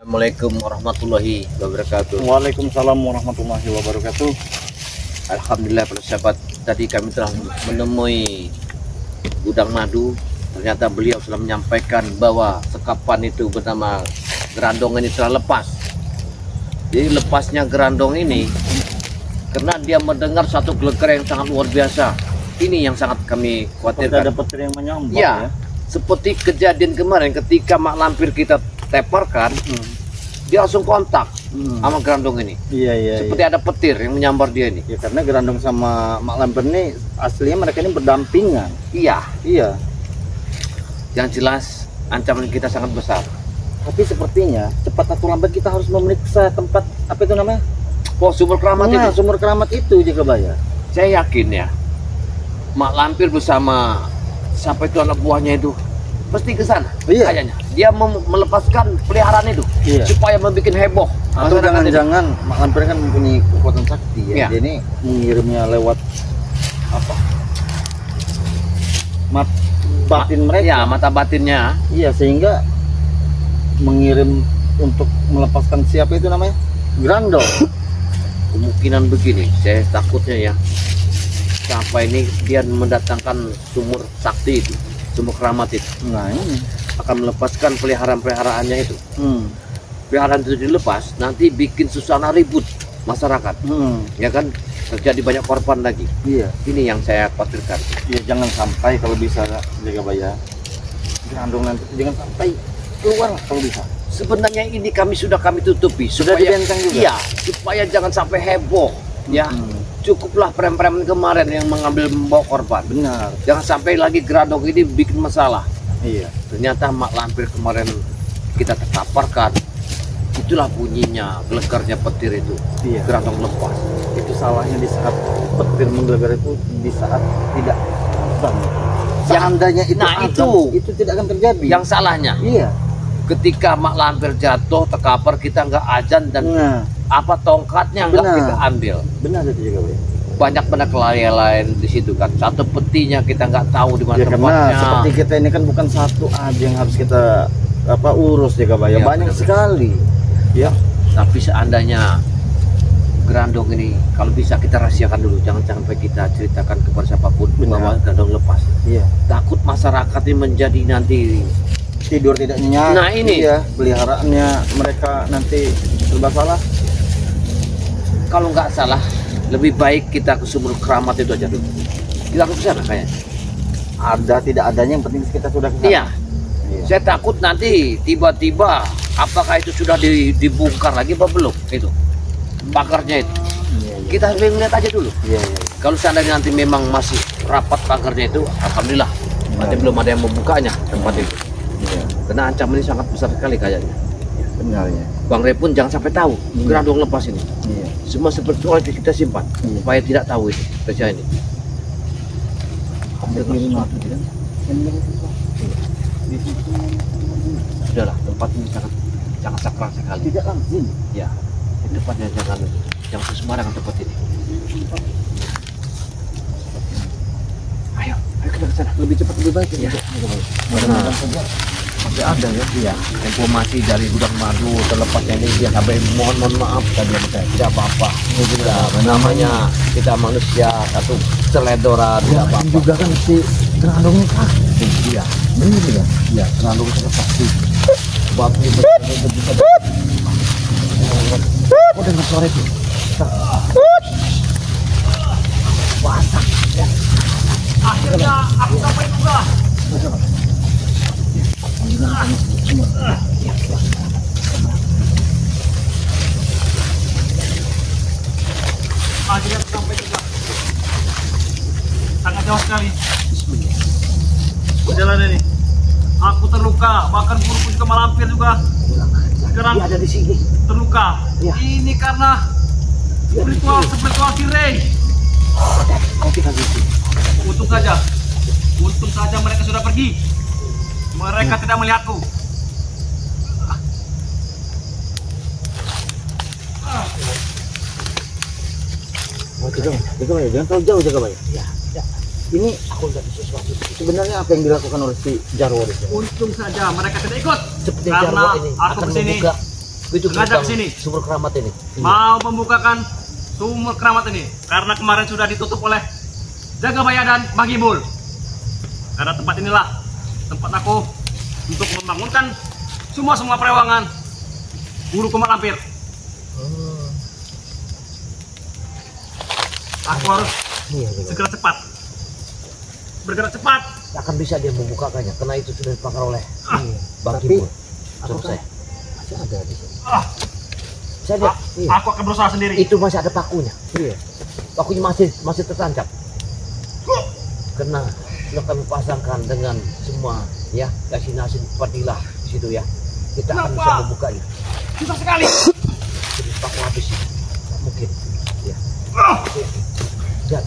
Assalamualaikum warahmatullahi wabarakatuh. Waalaikumsalam warahmatullahi wabarakatuh. Alhamdulillah para sahabat, tadi kami telah menemui gudang madu. Ternyata beliau sudah menyampaikan bahwa sekapan itu bernama gerandong ini telah lepas. Jadi lepasnya gerandong ini karena dia mendengar satu gelegar yang sangat luar biasa. Ini yang sangat kami khawatirkan. Ada petir yang menyambar ya. Seperti kejadian kemarin ketika mak lampir kita teparkan, dia langsung kontak sama gerandong ini. Iya. Seperti ada petir yang menyambar dia ini. Ya karena gerandong sama mak lampir ini aslinya mereka ini berdampingan. Iya. Yang jelas ancaman kita sangat besar. Tapi sepertinya cepat atau lambat kita harus memeriksa tempat apa itu namanya? Oh, sumber keramat itu. Sumber keramat itu Jagabaya. Saya yakin ya, mak lampir bersama siapa itu anak buahnya itu pasti ke sana. Iya. Kayaknya dia melepaskan peliharaan itu supaya membuat heboh. Atau jangan-jangan mak lampir kan mempunyai kekuatan sakti ya. Dia ini mengirimnya lewat apa? Batin mereka. Ya, mata batinnya. Iya, sehingga mengirim untuk melepaskan siapa itu namanya? Gerandong. Kemungkinan begini, saya takutnya ya. Sampai ini dia mendatangkan sumur sakti itu, sumur keramat itu. Nah, ini akan melepaskan peliharaan-peliharaannya itu. Peliharaan itu dilepas, nanti bikin suasana ribut masyarakat. Ya kan, terjadi banyak korban lagi. Iya. Ini yang saya khawatirkan. Ya jangan sampai kalau bisa Jagabaya. Gerandong nanti jangan sampai keluar kalau bisa. Sebenarnya ini kami tutupi sudah dibenteng juga. Iya, supaya jangan sampai heboh. Ya, cukuplah prem-prem kemarin yang membawa korban. Benar. Jangan sampai lagi gerandong ini bikin masalah. Iya. Ternyata mak lampir kemarin kita terkaparkan. Itulah bunyinya, gelegarnya petir itu. Iya. Gerandong lepas. Itu salahnya di saat petir menggelegar itu di saat tidak azan. Seandainya itu azan, itu tidak akan terjadi. Yang salahnya. Iya. Ketika mak lampir jatuh terkapar, kita nggak azan dan apa tongkatnya nggak kita ambil. Benar itu juga. Banyak kelalaian di situ kan. Satu petinya kita nggak tahu di mana tempatnya. Seperti kita ini kan bukan satu aja yang harus kita urus Jagabaya. Banyak sekali. Ya. Tapi seandainya gerandong ini kalau bisa kita rahasiakan dulu, jangan sampai kita ceritakan kepada siapapun bahwa gerandong lepas. Iya. Takut masyarakat ini menjadi nanti tidur tidak nyenyak. Nah ini ya, peliharaannya mereka nanti serba salah. Kalau nggak salah, lebih baik kita ke sumur keramat itu aja dulu. Kita ke sana kayaknya. Ada tidak adanya yang penting kita sudah kesana. Iya. Saya takut nanti tiba-tiba apakah itu sudah dibongkar lagi apa belum itu pagarnya itu. Kita harus lihat aja dulu. Kalau seandainya nanti memang masih rapat pagarnya itu, alhamdulillah. Berarti belum ada yang membukanya tempat itu. Karena ancaman ini sangat besar sekali kayaknya. Benar ya. Bang Rey pun jangan sampai tahu gerandong lepas ini. Semua seperti kita simpan supaya tidak tahu itu kerja ini. Sudahlah, tempat ini sangat sakral sekali. Tidak lazim. Ya, di depannya jangan sembarangan tempat ini. Ayo kita ke sana. Lebih cepat lebih baik ya. Sampai ada ya, informasi dari gudang madu terlepasnya ini dia sampai mohon maaf tadi tidak apa-apa. Namanya kita manusia satu seledoran tidak apa-apa. Juga kan si gerandongnya pasti. Iya. Benar ya. Iya, gerandong sudah pasti. Bapaknya betul. Oh, dengar suara itu. Wasak. Akhirnya aku sampai juga. Akhirnya sampai juga. Sangat jauh sekali perjalanan ini. Aku terluka, bahkan guruku juga malampir juga. Sekarang dia ada di sini. Terluka. Ini karena spiritual si Rey. Untung saja mereka sudah pergi. Mereka tidak melihatku. Jangan terlalu jauh Jagabaya. Ini aku lihat sesuatu. Sebenarnya apa yang dilakukan oleh si Jarwo? Untung saja mereka tidak ikut. Seperti karena Jarwo ini aku akan kesini membuka Itu sengaja ke sini. sumber keramat ini. Mau membukakan sumur keramat ini karena kemarin sudah ditutup oleh Jagabaya dan Bagibul. Karena tempat inilah tempat aku untuk membangunkan semua perewangan Guru Kumat Lampir. Aku harus segera cepat, bergerak cepat. Akan bisa dia membukakannya karena itu sudah dibakar oleh Tapi Bagibul. aku Suruh kan saya. masih ada di sini. Saya lihat, Aku akan berusaha sendiri. itu masih ada pakunya. Iya. Pakunya masih tertancap. Karena sudah kami pasangkan dengan semua ya kasih nasi fadilah di situ ya. Kita akan bisa Kenapa? membukanya. Susah sekali. Jadi paku habis ini. Tak mungkin. Ya. Dan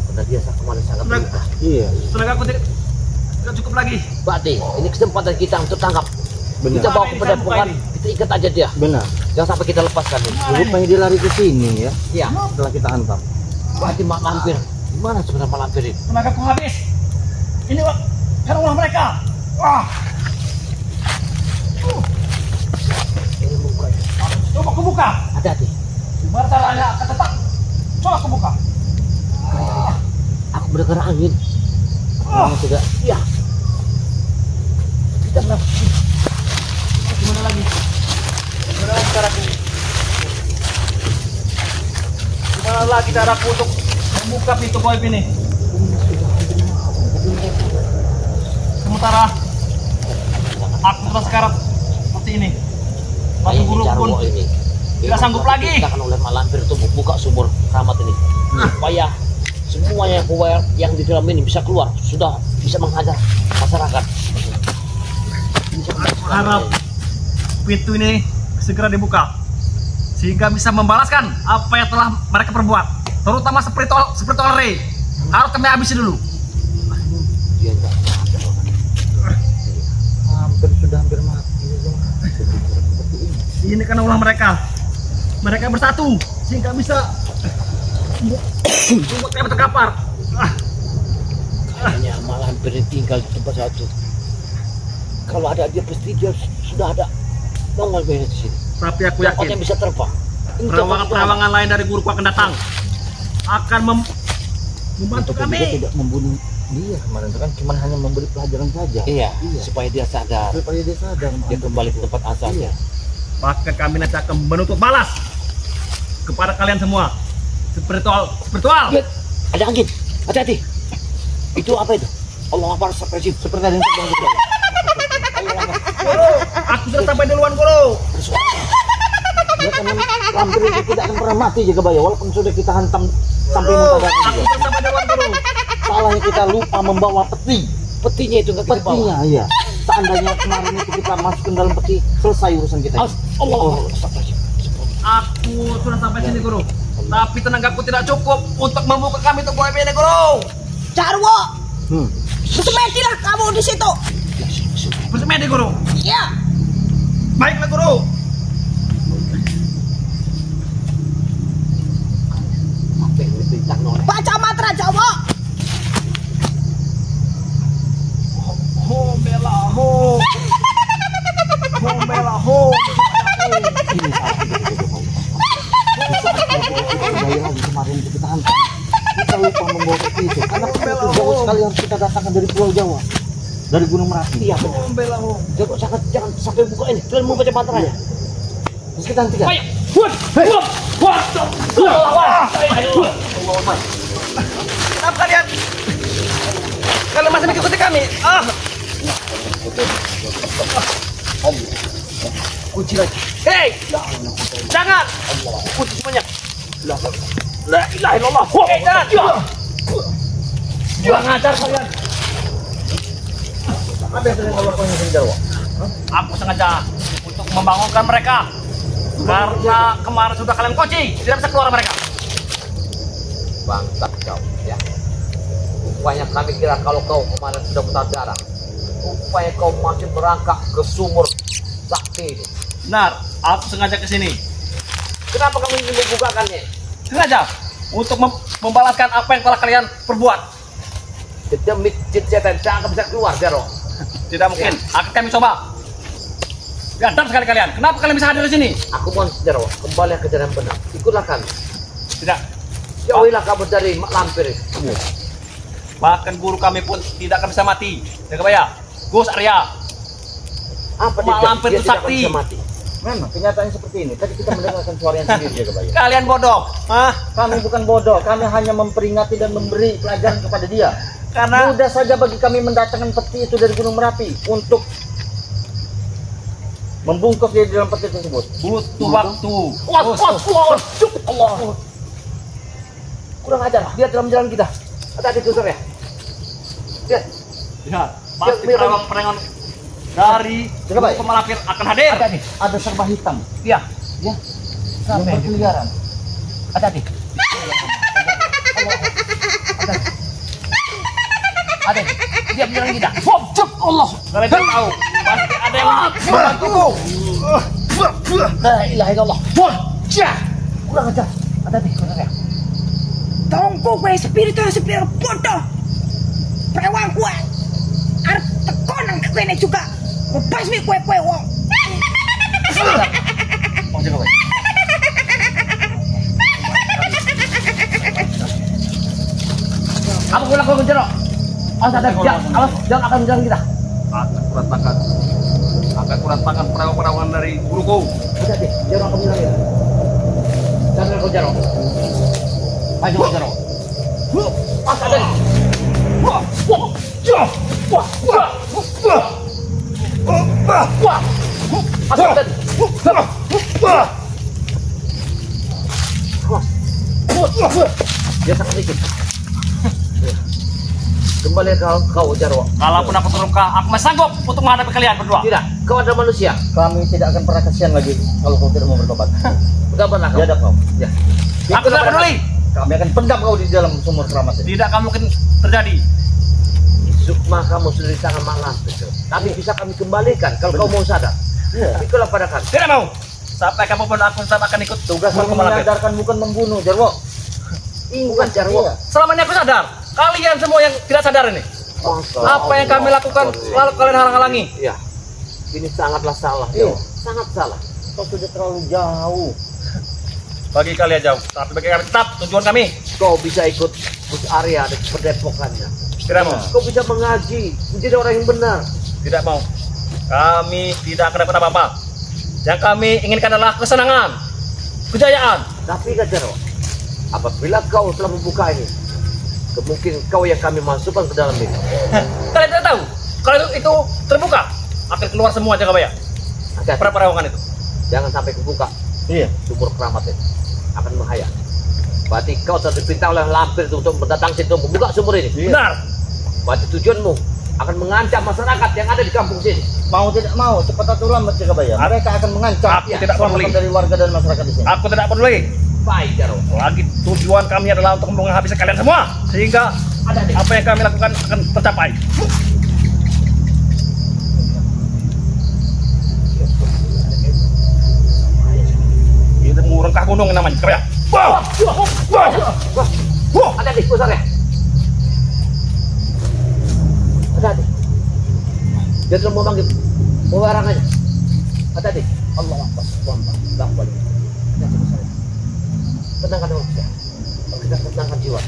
karena dia kemarin sangat Sudah. terluka. Iya. Tenagaku tidak cukup lagi. Berarti ini kesempatan kita untuk tangkap. Benar. Kita bawa ke Sampai padepokan, disambung kita ikat aja dia. Benar. Jangan sampai kita lepaskan ini. Rupanya dia lari ke sini ya. Ya. Setelah kita hantam. Berarti Mak Lampir. Gimana sebenarnya Mak Lampir ini? Tenagaku habis. Ini karena ulah mereka. Ini membukanya. Coba aku buka. Hati-hati. Gimana caranya akan tetap? Coba aku buka. Aku mendengar angin. Kamu tidak. Iya. Kita pernah. Gimana lagi? Gimana lagi caraku? Gimana lagi caraku untuk membuka pintu goib ini? Sementara aku sudah sekarat seperti ini. Batu guru pun ini. tidak sanggup lagi. Kita akan oleh Mak Lampir untuk membuka sumur keramat ini. Supaya semuanya yang di dalam ini bisa keluar. Sudah bisa menghajar masyarakat. Aku harap pintu ini segera dibuka sehingga bisa membalaskan apa yang telah mereka perbuat, terutama spiritual Rey. Harus kami habisi dulu. Dia enggak sadar. Hampir mati. Seperti ini. Ini karena ulah mereka. Mereka bersatu sehingga bisa membuat kami terkapar. Kayaknya Mak Lampir ini tinggal di tempat satu. Kalau ada dia pasti dia sudah ada nongol di sini. Tapi aku Yang yakin bisa terbang. perawangan-perawangan lain dari guruku akan datang, akan membantu Tapi kami. dia tidak membunuh dia kemarin itu kan cuma hanya memberi pelajaran saja. Iya, Iya. supaya dia sadar. Supaya dia sadar. Dia kembali ke tempat asalnya. Bahkan kami nanti akan menuntut balas kepada kalian semua. Spiritual. Lihat, ada angin. Hati-hati. Itu apa itu? Allah Akbar, Astagfirullahaladzim. Seperti ada yang sedang berjalan. Guru, aku sudah sampai duluan, Guru. Dia kan Lampir itu tidak akan pernah mati Jagabaya walaupun sudah kita hantam sampai muntah darah Aku juga. sudah sampai duluan, Guru. Salahnya kita lupa membawa peti. Petinya itu nggak kita bawa. Petinya iya. Seandainya kemarin itu kita masukin dalam peti, selesai urusan kita. Allah Akbar, Astagfirullahaladzim. Aku sudah sampai sini, Guru. Tapi tenagaku tidak cukup untuk membuka kami untuk goib ini, Guru. Jarwo, Hmm. semedilah kamu di situ. Bersemedi, Guru. Iya. Baiklah, Guru. Apa yang diperintah oleh Baca mantra Jawa. Ho bela ho. Ho bela ho. Ini salah Jagabaya lagi kemarin itu kita hantam. Kita lupa membawa peti itu. Karena peti itu jauh sekali harus kita datangkan dari Pulau Jawa. Dari Gunung Merapi. Iya benar. Ho bela ho. Jangan sampai buka ini. Kalian mau baca mantranya. Terus kita hentikan. Ayo. Kenapa kalian? Kalian masih mengikuti kami? Kunci lagi. Hei! Jangan! Kunci semuanya. La ilaha illallah. Hei, jangan! Jangan ngajar kalian. Apa yang sedang kau lakukan di Jawa? Aku sengaja untuk membangunkan mereka. Karena kemarin sudah kalian kunci, tidak bisa keluar mereka. Bangsat kau, ya. Rupanya kami kira kalau kau kemarin sudah muntah darah. Rupanya kau masih merangkak ke sumur sakti ini. Benar, aku sengaja ke sini. Kenapa kamu ingin membukakannya? Sengaja untuk membalaskan apa yang telah kalian perbuat. Demi jin setan tak akan bisa keluar, Jaro. Tidak mungkin. Akan kami coba. Biadab sekali kalian. Kenapa kalian bisa hadir di sini? Aku mohon Jarwo, kembali ke jalan benar. Ikutlah kami. Tidak. Jauhilah kamu dari mak lampir kamu. Bahkan guru kami pun tidak akan bisa mati. Jagabaya, Gus Arya. Apa Mak lampir dia itu tidak akan sakti. bisa mati? Memang kenyataannya seperti ini. Tadi kita mendengarkan suara yang sendiri ya Kebaya. Kalian bodoh. Hah? Kami bukan bodoh, kami hanya memperingati dan memberi pelajaran kepada dia. Karena Mudah saja bagi kami mendatangkan peti itu dari Gunung Merapi untuk membungkus dia di dalam peti tersebut. butuh waktu. Allah. Kurang ajar, dia dalam jalan kita. Hati-hati Gus Arya. Lihat, Lihat, pasti Ya, perangon dari Jagabaya. guru Malampir akan hadir. Ada nih, ada serba hitam. Iya. Ya, yang berkeliaran. Hati-hati. ada dia menyerang kita. Allah. Kalian tidak tahu. Pasti ada yang membantuku. La ilaha illallah. Kurang ajar. Hati-hati, Gus Arya. Tongko kue spirito bodoh. Prewang kue. Arep tekonan ke kene juga. Ngebasmi kue-kue wong. Mau jaga baik. Apa boleh kau Jero? Awas ada awas jangan akan menyerang kita. Akan kurat tangan perawan-perawan dari guruku. Hati-hati, Jero akan menyerang kita. Jangan kau Jero. Maju kau Jero. Awas ada. Dia sangat sedikit. Kembali kau Jarwo. Kalaupun aku terluka, aku masih sanggup untuk menghadapi kalian berdua. Tidak, kau adalah manusia. Kami tidak akan pernah kasihan lagi kalau kau tidak mau bertobat. Bertobatlah kau. Biadab kau. Ya. Aku tidak peduli. Kami akan pendam kau di dalam sumur keramat ini. Tidak akan mungkin terjadi. Sukma kamu sudah di tangan malam, tapi bisa kami kembalikan kalau kau mau sadar. Iya. Ikulah pada kami. Tidak mau. Sampai kapanpun aku tetap akan ikut Tugas guru kami Malampir. menyadarkan bukan membunuh, Jarwo. Ingat Jarwo. Iya. Selama ini aku sadar. Kalian semua yang tidak sadar ini. Apa yang kami lakukan lalu kalian halang-halangi. Ya, ini sangatlah salah. Iya. Sangat salah. Kau sudah terlalu jauh. Bagi kalian jauh, tapi bagi kami tetap tujuan kami. Kau bisa ikut Gus Arya dan pendepokannya. Tidak mau. Kau bisa mengaji, menjadi orang yang benar. Tidak mau. Kami tidak akan dapat apa-apa. Yang kami inginkan adalah kesenangan, kejayaan. Tapi kan Jarwo, apabila kau telah membuka ini, kemungkinan kau yang kami masukkan ke dalam ini. Kalian tidak tahu. Kalau itu terbuka, akan keluar semua Jagabaya. Hati-hati, Perawangan itu. jangan sampai kebuka Iya. sumur keramat ini. Akan bahaya. Berarti kau telah diperintah oleh lampir itu untuk mendatang situ membuka sumur ini. Benar. Berarti tujuanmu akan mengancam masyarakat yang ada di kampung sini. Mau tidak mau, cepat atau lambat Jagabaya. Mereka akan mengancam Aku tidak peduli. keselamatan dari warga dan masyarakat di sini. Aku tidak peduli. Baik Jarwo. Lagi tujuan kami adalah untuk menghabisi kalian semua. Sehingga Ada deh. apa yang kami lakukan akan tercapai. Itu murengkah gunung namanya. Kaya. Wow. Wow. Wow. Hati-hati, Gus Arya. Hati-hati. Dia telah mau manggil. Mau barang aja. Hati-hati. Allah Akbar. Allah Akbar. Hati-hati, Gus Arya. Tenangkan dulu. Kita tenangkan jiwa.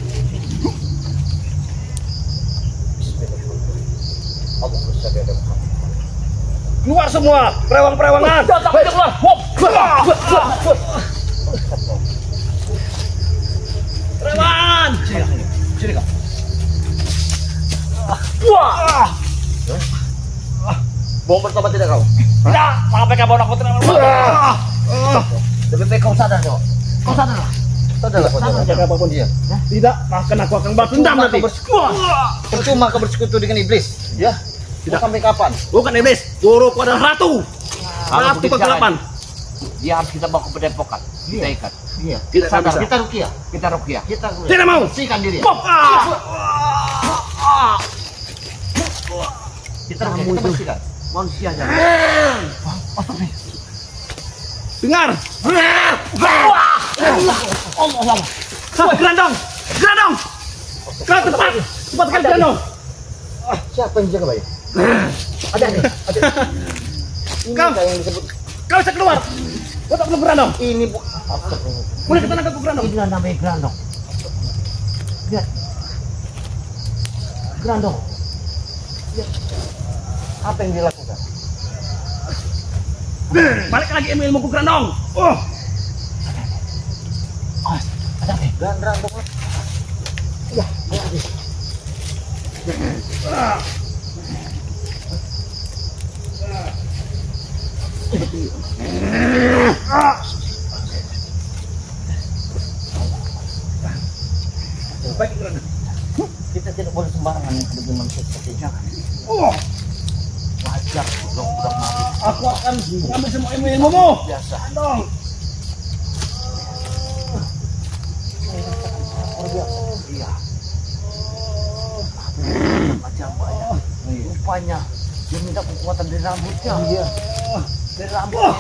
Bismillahirrahmanirrahim. Allahumma shalli ala Muhammad. Keluar semua perewang-perewangan. Keluar. Perewangan. Sini kau. Wah. Mau bertobat tidak kau? Tidak. Sampai kamu aku tidak berbuat. Lebih baik kau sadar kau. Kau sadarlah. Sadar Jaga apapun dia. Tidak. Bahkan aku akan balas dendam nanti. Percuma kau bersekutu dengan iblis. Ya. Tidak sampai kapan? Bukan iblis. Guruku adalah ratu. Ratu kegelapan. Dia harus kita bawa ke pendepokan. Kita ikat. Iya. Tidak Sadar. bisa. Kita rukiah. Kita rukiah. Kita Tidak mau. bersihkan diri. Pop. Kita rukiah. Kita bersihkan. Manusia aja. Dengar. Allah. Gerandong. Gerandong. Kau tepat. Tepat sekali gerandong. Siapa yang jaga baik? Ada. Kau, yang disebut kau bisa keluar. Kau tak perlu Grandong. ini bu. Boleh kita nangkap Grandong. Inilah namanya Grandong. Lihat. Grandong. Lihat. Apa yang dilakukan? Balik lagi ilmu-ilmuku Grandong. Oh, Ada apa? Grandong. Ya, ada. baik Grandong. Kita tidak boleh sembarangan yang sebagai manusia seperti ini. Oh, Wajar, budak mati. aku akan mengambil semua ilmu-ilmumu. Biasa. Grandong. Iya. Macam banyak. Rupanya dia minta kekuatan dari rambutnya. Iya. Dari rambut.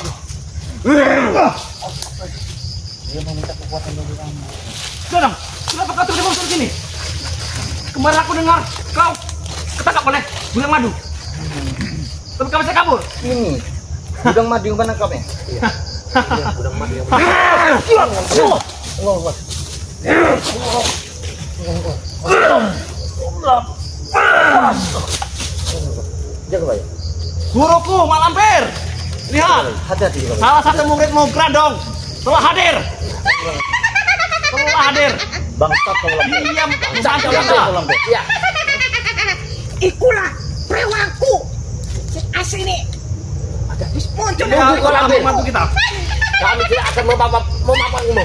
Dia meminta kekuatan dari rambut. Grandong, kenapa kau tiba-tiba muncul di sini? Kemarin aku dengar kau ketangkap oleh gudang madu. Tapi kau bisa kabur. Ini gudang madu yang mana kau? Iya. Gudang madu yang Jaga baik. Guruku Mak Lampir. Lihat, Hati-hati juga. salah satu muridmu Grandong telah hadir. Telah hadir. Bangsat kau lampu. Dia membantu kita. Iya. Ikulah prewaku. Si asli ini. Ada bis muncul. Dia telah membantu kita. Kami tidak akan memapanmu.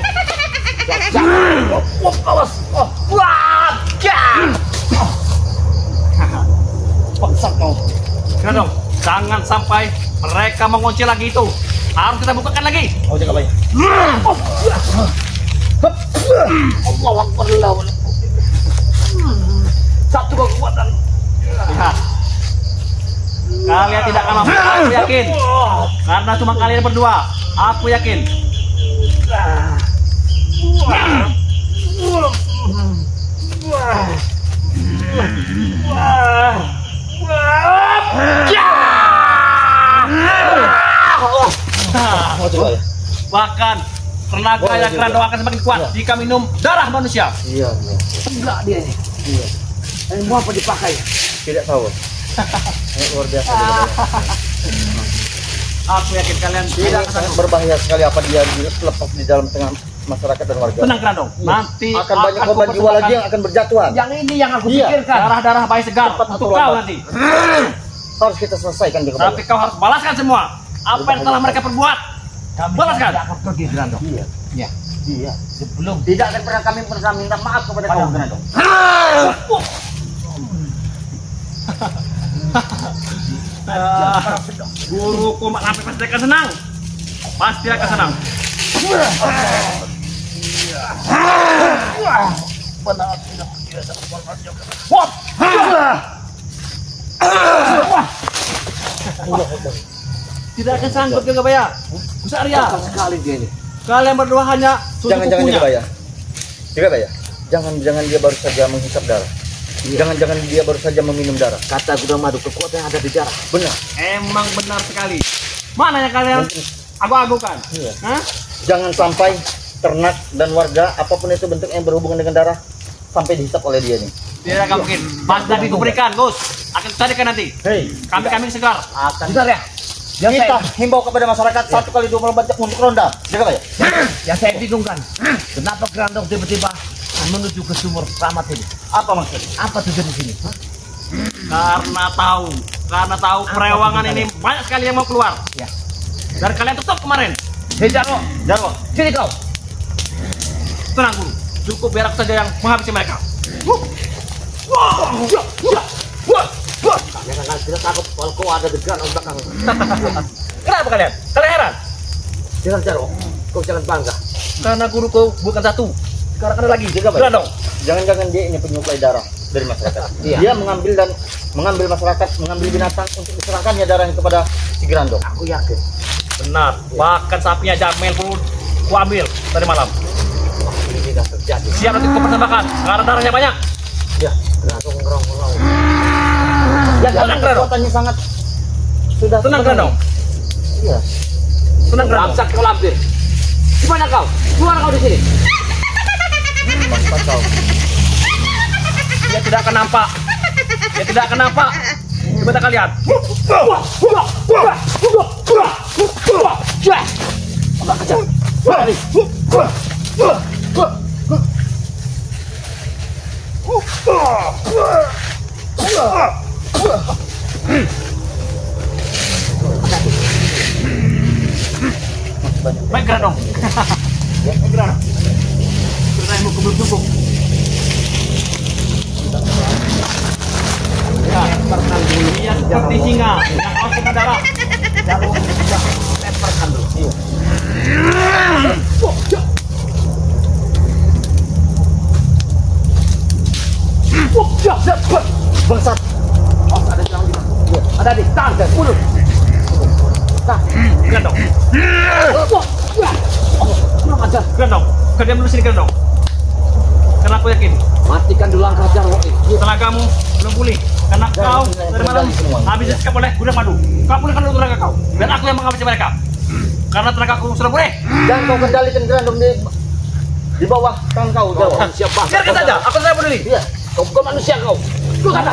Awas. Wah, Bangsat kau. Grandong, jangan sampai mereka mengunci lagi itu. Harus kita bukakan lagi. Oh, jaga baik. Allah Akbar. Satu kekuatan. Lihat. Kalian tidak akan mampu, aku yakin. Karena cuma kalian berdua. Aku yakin. Bahkan tenaga yang Grandong akan semakin kuat jika minum darah manusia. Iya. Enggak dia ini. Iya. Ilmu apa dipakai? Tidak tahu. Luar biasa. Aku yakin kalian Tidak tidak sangat akan berbahaya sekali apa dia dilepas di dalam tengah masyarakat dan warga. tenang Grandong. Nanti Akan banyak korban jiwa lagi yang akan berjatuhan. Yang ini yang aku Iya. pikirkan. darah-darah bayi segar Cepat untuk atau kau lambat. nanti. Harus kita selesaikan di Tapi kau harus balaskan semua apa yang telah mereka perbuat. Kami Balaskan. tidak akan pergi Grandong. Iya. Ya. Iya. Sebelum Tidak akan pernah kami pernah minta maaf kepada kamu, Grandong. Guruku Mak Lampir pasti akan senang. Pasti akan senang. Benar tidak biasa korbannya. Tidak akan sanggup Jagabaya. Kusarya. Sekali dia ini. Kalian berdua hanya Jangan-jangan punya. Jagabaya. Jagabaya. Jangan-jangan dia baru saja menghisap darah. Jangan-jangan dia baru saja meminum darah. Kata gudang madu kekuatan yang ada di darah. Benar. Emang benar sekali. Mana yang kalian agu-agukan? Iya. Hah? Jangan sampai ternak dan warga apapun itu bentuk yang berhubungan dengan darah sampai dihisap oleh dia nih. Tidak akan mungkin. Pas tadi kuberikan, Gus. Akan carikan nanti. Hei, Kami segar. akan Bentar ya. Yang kita saya, himbau kepada masyarakat 1x24 jam untuk ronda. Jagabaya. yang saya bingungkan. Kenapa Grandong tiba-tiba menuju ke sumur keramat ini? Apa maksudnya? Apa tujuan di sini? Karena tahu perewangan ini banyak sekali yang mau keluar. Ya. Dan kalian tutup kemarin. Hei Jarwo, Jarwo. sini kau. Tenang guru. Cukup biar aku saja yang menghabisi mereka. Jangan tidak takut kalau kau ada di belakang belakang. Kenapa kalian? Kalian heran? Jangan Jarwo. Kau jangan bangga. Karena guruku bukan satu. Sekarang ada lagi. Jagabaya. Grandong. Jangan-jangan dia ini penyuplai darah dari masyarakat. Iya. Dia mengambil masyarakat, mengambil binatang untuk diserahkannya darahnya kepada si Grandong. Aku yakin. Benar. Bahkan sapinya Jamil pun ku ambil tadi malam. Ini tidak terjadi. Siap nanti ku persembahkan. Karena darahnya banyak. Ya, Grandong ngerong-ngerong. Ya, tenang Grandong. Kekuatannya sangat sudah Tenang Grandong. Iya. Tenang Grandong. Bangsat kau lampir. Di mana kau? Keluar kau di sini. Bangsat kau. Dia tidak akan nampak. Dia tidak akan nampak. Coba kalian. Apa kejar? Baik Grandong. Baik Grandong. Bertemu kumpul-kumpul. Ya, lemparkan dulu. Dia seperti singa yang haus ke darah. Lemparkan dulu. Iya. Bangsat. Oh, ada yang lagi. Ada di tangan, bunuh. Grandong. Kurang ajar. Grandong. Kau diam dulu sini Grandong. Karena aku yakin Matikan dulu langkah Jarwo. tenagamu belum pulih. Karena kau dari malam habis disekap oleh gudang madu. Kau pulihkan dulu tenaga kau. Dan aku yang menghabisi mereka. Karena tenagaku sudah pulih. Jangan kau kendalikan Grandong di bawah tangan kau, Jawa. Siapa? Biarkan saja. Aku tidak peduli. Iya. Kau bukan manusia kau. Lu kata.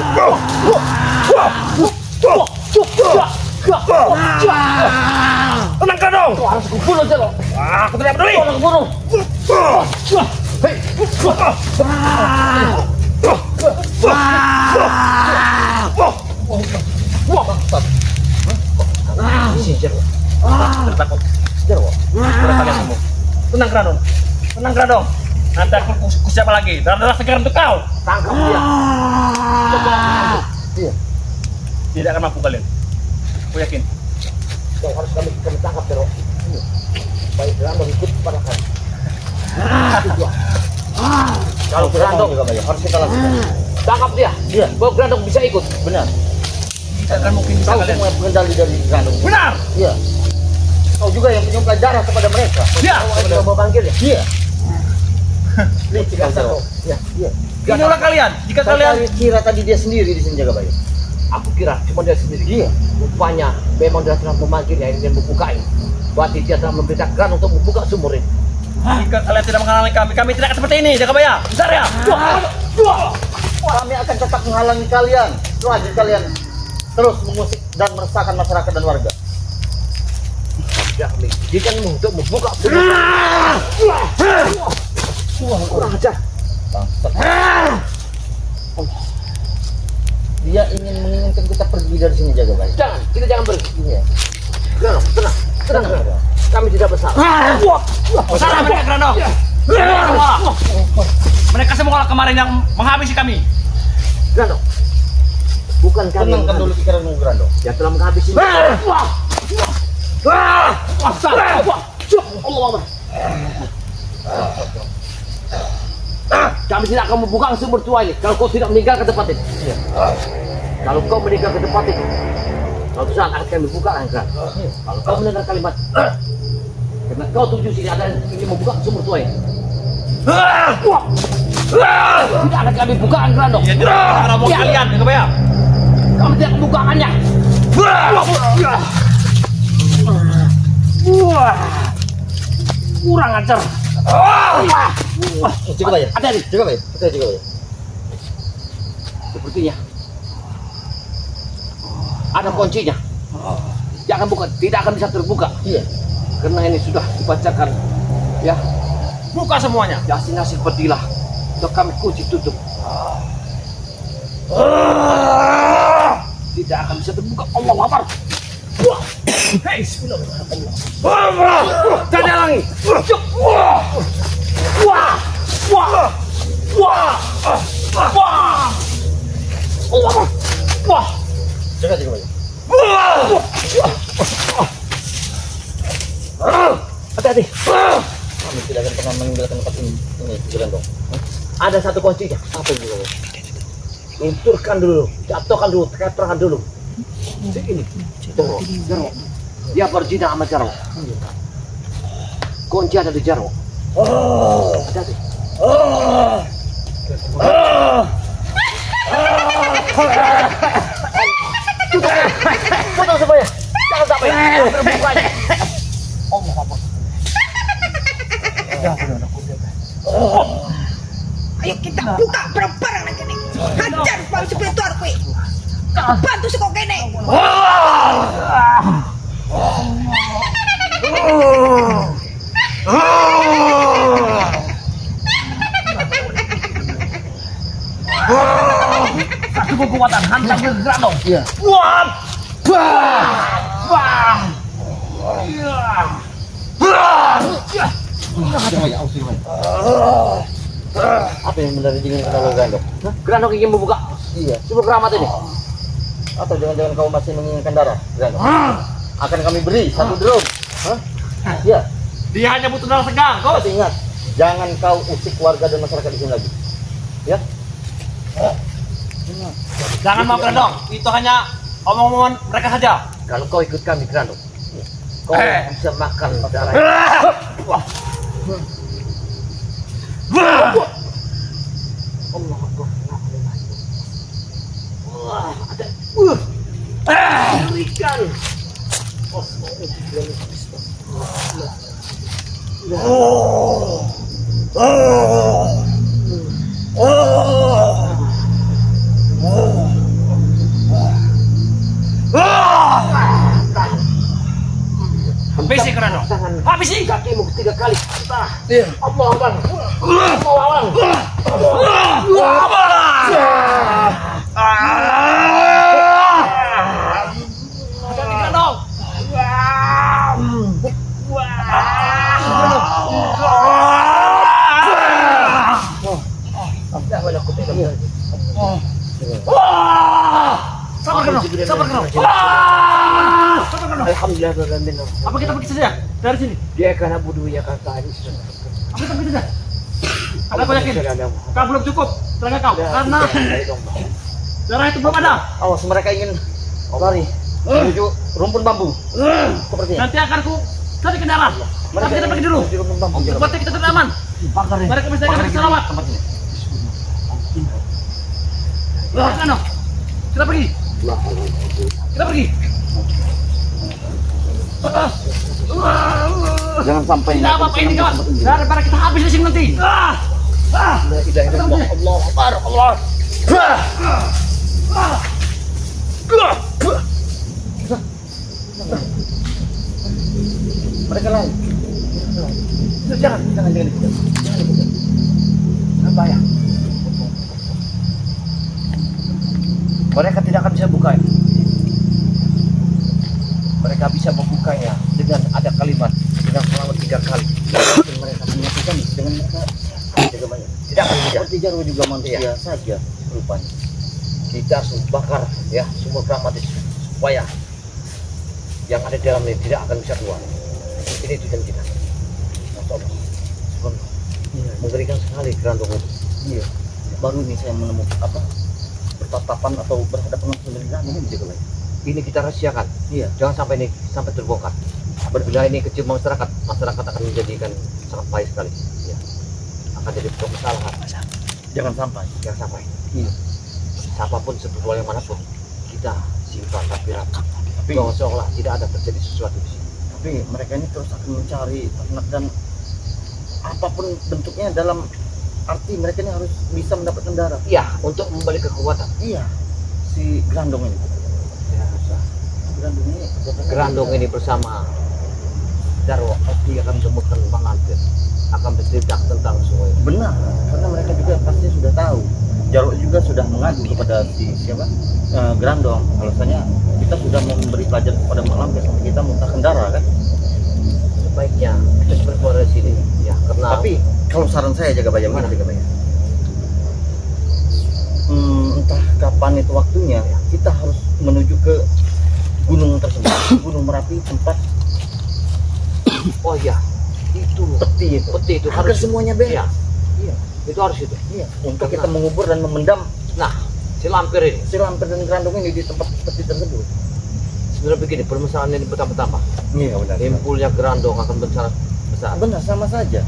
Tenang Grandong. Kau harus kubunuh Jarwo. Aku tidak peduli. Kau harus kubunuh. Hei. Takut. Sudah kalian semua. Tenang Grandong. Tenang Grandong. Nanti aku siapa lagi. Dan adalah segar untuk kau. Tangkap dia. Iya. Tidak akan mampu kalian. Aku yakin. Kau harus kami tangkap Jarwo. Baik Grandong ikut pada kami. Kalau Grandong juga banyak, harus kita lakukan. Tangkap dia. Iya. Bahwa Grandong bisa ikut. Benar. Tidak akan mungkin bisa Kau kalian. semua pengendali dari Grandong. Benar. Iya. Kau juga yang penyuplai darah kepada mereka. Ya. Kau mau panggil ya? Iya. Licik Kau asal Jawa. kau. Iya. Iya. Inilah kalian. Jika kalian kira tadi dia sendiri di sini jaga bayi. Aku kira cuma dia sendiri. Iya. Rupanya memang dia telah memanggilnya ingin membukai. Berarti dia telah memerintahkan untuk membuka sumur ini. jika kalian tidak mengalami kami tidak akan seperti ini. Jagabaya. Besar ya. Kami akan tetap menghalangi kalian selagi kalian terus mengusik dan meresahkan masyarakat dan warga. Kami izinkanmu untuk membuka sumur. Kurang ajar. Bangsat. Dia ingin menginginkan kita pergi dari sini jaga bayi. Jangan, kita jangan pergi. Iya. Grandong, tenang, tenang. Tenang. Kami tidak bersalah. Salah mereka Grandong. Mereka semua. Mereka semua kemarin yang menghabisi kami. Grandong, bukan kami yang Tenangkan dulu pikiranmu Grandong. yang telah menghabisi. Kami tidak akan membuka sumber tua ini kalau kau tidak meninggalkan tempat ini. Kalau kau meninggalkan tempat ini, suatu saat akan kami buka angkat. Kalau kau mendengar kalimat, karena kau tuju sini ada yang ingin membuka sumber tua ini. Tidak akan kami buka Grandong. Ya tidak akan mau kalian. Jagabaya. Kami tidak membukaannya. Kurang ajar. Jaga bayi. Ada nih. Jaga bayi. Kita jaga bayi. Sepertinya ada kuncinya. Jangan buka, tidak akan bisa terbuka Iya. karena ini sudah dibacakan. Ya, Buka semuanya. nasi petilah. Untuk kami kunci tutup. Tidak akan bisa terbuka. Allah Akbar. Hei, bismillahirrahmanirrahim. Jangan halangi. Allah. Jaga bayi. Hati-hati. Kami tidak akan pernah meninggalkan tempat ini Grandong. Ada satu kuncinya. Apa yang jaga bayi? Lunturkan dulu, jatuhkan dulu, keterkan dulu. Ini, Jarwo. Dia berzina sama Jarwo. Kunci ada di Jarwo. Hati-hati. Potong semuanya. Jangan tak apa ya? Terbukanya. Allah apa? Ya, benar aku lihat. Ayo kita buka bareng-bareng lagi nih. Hajar Pak Spiritual kuwi. Bantu sih kok kene. Satu kekuatan hantam ke Grandong. Iya. Wah! Bah! Bah! Apa yang benar dengan kenal Grandong? Grandong ingin membuka Iya. sumur keramat ini. Atau jangan-jangan kau masih menginginkan darah, Grandong? Akan kami beri satu drum. Hah? Iya. Dia hanya butuh darah segar, kau. Tapi ingat, jangan kau usik warga dan masyarakat di sini lagi. Ya? Jangan mau Grandong. Itu hanya omong-omongan mereka saja. Kalau kau ikut kami Grandong, kau bisa makan darah. Allah Akbar. Wah, ada ikan. Habisi Grandong. Habisi. Kakimu 3 kali. Iya. Allah Akbar. Allah Akbar. Hati-hati Grandong. Sabar Grandong. Sabar Grandong. Sabar Grandong. Alhamdulillah beralamin. Apa kita pergi saja dari sini? Dia karena budu ya kata ini. Apa kita pergi saja? Ada aku yakin. Kau belum cukup tenaga kau karena darah itu belum ada. Awas, mereka ingin lari menuju rumpun bambu. Sepertinya. Nanti akan ku cari ke darah. Tapi kita pergi dulu. menuju rumpun bambu. Supaya kita tetap aman. Mereka bisa akan selamat. Grandong. Kita pergi. Kita pergi. Jangan sampai Tidak apa-apa ini kawan. Daripada kita habis di sini nanti. Allah Akbar, Allah. Mereka lari. Jangan ikut. Apa ya? Mereka tidak akan bisa buka. Mereka bisa membukanya dengan ada kalimat dengan selama 3 kali. Dan mereka menyatukan dengan mereka jaga banyak. Tidak akan bisa. Seperti Jarwo juga manusia saja rupanya. Kita harus bakar ya sumur keramat itu supaya yang ada di dalam ini tidak akan bisa keluar. Ini tujuan kita. Masya Allah. Subhanallah. Mengerikan sekali Grandong itu. Iya. Baru ini saya menemukan apa? Bertatapan atau berhadapan dengan ini jaga banyak. Ini kita rahasiakan. Iya. Jangan sampai ini sampai terbongkar. Bila ini kecil masyarakat akan menjadikan sangat pahit sekali. Ya. Akan jadi kesalahan. Jangan sampai. Jangan sampai. Iya. Siapapun spiritual yang manapun kita simpan tapi rapat. Tapi Bahwa seolah tidak ada terjadi sesuatu di sini. tapi mereka ini terus akan mencari ternak dan apapun bentuknya dalam arti mereka ini harus bisa mendapatkan darah. Iya, untuk membalik kekuatan. Iya. Si Grandong ini. Ya, bisa. Grandong ini. Grandong ini bersama Jarwo pasti akan menemukan Bang Antir, akan bercerita tentang semua ini. Benar, karena mereka juga pasti sudah tahu. Jarwo juga sudah mengadu kepada si siapa? Grandong. Alasannya kita sudah memberi pelajaran kepada Mak Lampir sampai kita muntahkan darah kan. Sebaiknya kita cepat keluar dari sini. Ya, karena Tapi kalau saran saya jaga bayam Mana? jaga bayam. Entah kapan itu waktunya, kita harus menuju ke gunung tersebut, Gunung Merapi, tempat oh iya, itu peti itu harus semuanya beres. Iya, Iya, itu harus itu. iya. Untuk Karena- kita mengubur dan memendam Nah, si Lampir ini si Lampir dan Grandong ini di tempat peti tersebut. sebenarnya begini, permasalahan ini bertambah-tambah. Iya benar. Timbulnya Grandong akan besar. Benar, sama saja.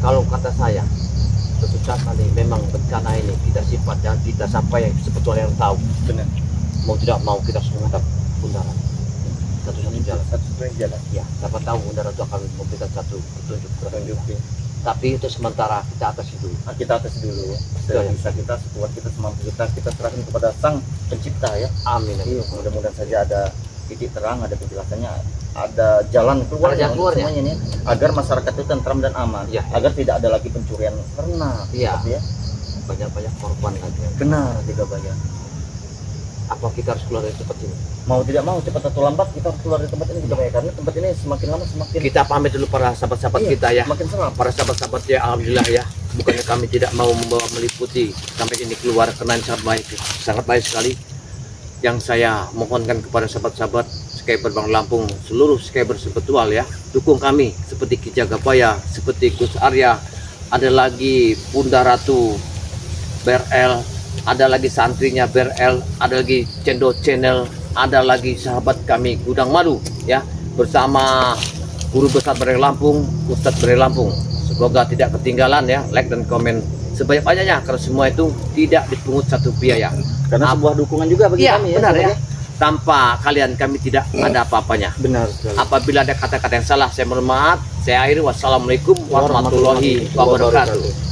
Kalau kata saya, suatu saat nanti memang bencana ini kita sifat dan kita sampai yang sebetulnya yang tahu. Benar. Mau tidak mau kita harus menghadap bundaran. satu-satunya jalan. Satu-satunya jalan. Ya, siapa tahu Bunda Ratu akan memberikan satu petunjuk. Tapi itu sementara kita atasi dulu. Nah, kita atas dulu ya. Ya. Bisa kita, sekuat kita, semampu kita serahkan kepada Sang Pencipta ya. Amin. Iya, mudah-mudahan saja ada titik terang, ada penjelasannya, ada jalan keluar Ada jalan keluarnya. semuanya nih, agar masyarakat itu tentram dan aman, Ya. agar tidak ada lagi pencurian ternak. Iya. Gitu ya. Banyak-banyak korban lagi. Benar, juga banyak. Apa kita harus keluar dari tempat ini? Mau tidak mau, cepat atau lambat kita harus keluar dari tempat ini juga banyak, karena tempat ini semakin lama semakin Kita pamit dulu para sahabat-sahabat Iya, kita ya. semakin seram. Para sahabat-sahabat ya, alhamdulillah ya. Bukannya kami tidak mau membawa meliputi sampai ini keluar, karena sangat baik sekali. Yang saya mohonkan kepada sahabat-sahabat Skyber Bang Lampung, seluruh Skyber sebetulal ya, dukung kami seperti Ki Jagapaya, seperti Gus Arya, ada lagi Bunda Ratu BRL, ada lagi santrinya BRL, ada lagi Cendo Channel, ada lagi sahabat kami Gudang Madu ya, bersama Guru Besar Bere Lampung, Ustadz Bere Lampung. Semoga tidak ketinggalan ya, like dan komen sebanyak-banyaknya, karena semua itu tidak dipungut satu biaya. Karena sebuah dukungan juga bagi Iya, kami ya. benar ya. sebagai- Tanpa kalian kami tidak ada apa-apanya. Benar sekali. Apabila ada kata-kata yang salah, saya mohon maaf. Saya akhiri, wassalamualaikum warahmatullahi wabarakatuh.